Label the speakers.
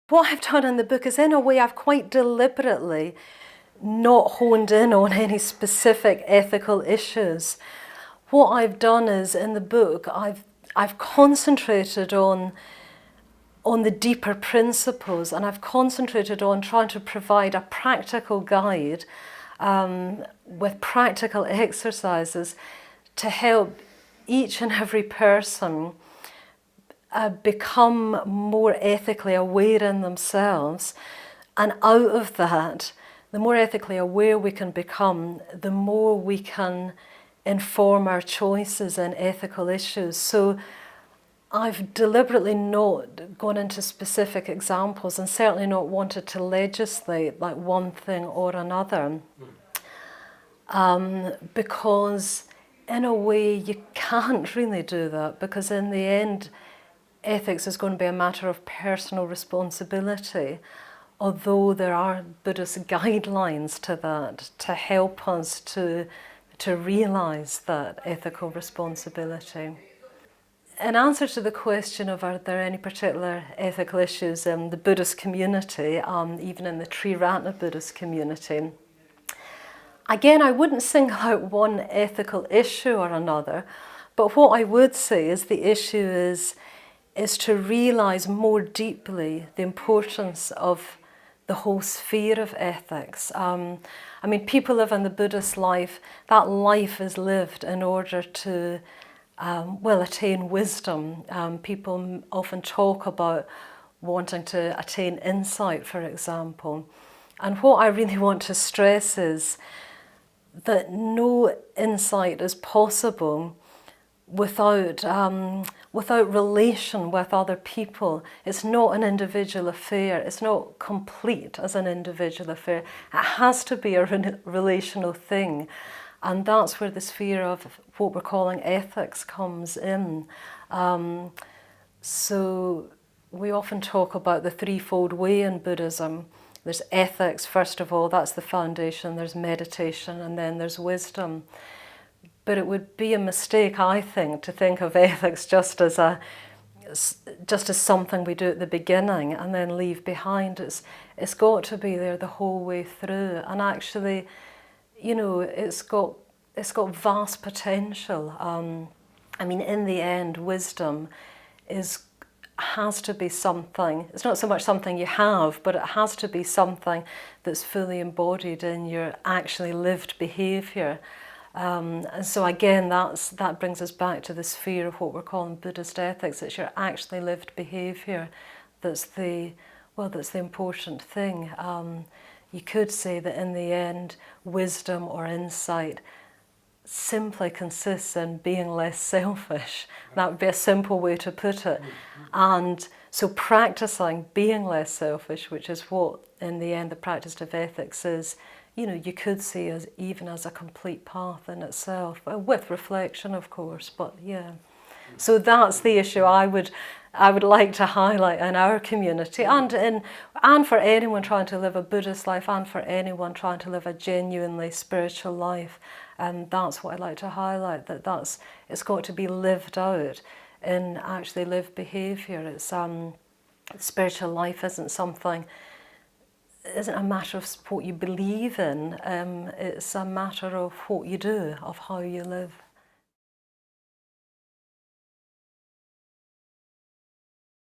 Speaker 1: What I've done in the book is, in a way, I've quite deliberately not honed in on any specific ethical issues. What I've done is, in the book, I've concentrated on the deeper principles, and I've concentrated on trying to provide a practical guide with practical exercises to help each and every person become more ethically aware in themselves. And out of that, the more ethically aware we can become, the more we can inform our choices in ethical issues. So I've deliberately not gone into specific examples, and certainly not wanted to legislate like one thing or another, because in a way you can't really do that, because in the end ethics is going to be a matter of personal responsibility, although there are Buddhist guidelines to that to help us to realise that ethical responsibility. In answer to the question of are there any particular ethical issues in the Buddhist community, even in the Triratna Buddhist community, again, I wouldn't single out one ethical issue or another, but what I would say is the issue is to realise more deeply the importance of the whole sphere of ethics. I mean, people live in the Buddhist life. That life is lived in order to attain wisdom. People often talk about wanting to attain insight, for example. And what I really want to stress is that no insight is possible without relation with other people. It's not an individual affair. It's not complete as an individual affair. It has to be a relational thing. And that's where the sphere of what we're calling ethics comes in. So we often talk about the threefold way in Buddhism. There's ethics, first of all, that's the foundation. There's meditation, and then there's wisdom. But it would be a mistake, I think, to think of ethics just as something we do at the beginning and then leave behind. It's got to be there the whole way through. And actually, you know, it's got vast potential. I mean, in the end, wisdom has to be something. It's not so much something you have, but it has to be something that's fully embodied in your actually lived behaviour. And so again, that brings us back to the sphere of what we're calling Buddhist ethics. It's your actually lived behaviour that's the important thing. You could say that in the end, wisdom or insight simply consists in being less selfish. That would be a simple way to put it. And so practicing being less selfish, which is what in the end the practice of ethics is, you know, you could see as even as a complete path in itself, with reflection, of course, but yeah. So that's the issue I would like to highlight in our community, and for anyone trying to live a Buddhist life, and for anyone trying to live a genuinely spiritual life. And that's what I'd like to highlight, it's got to be lived out in actually lived behaviour. It's spiritual life isn't a matter of what you believe in, it's a matter of what you do, of how you live.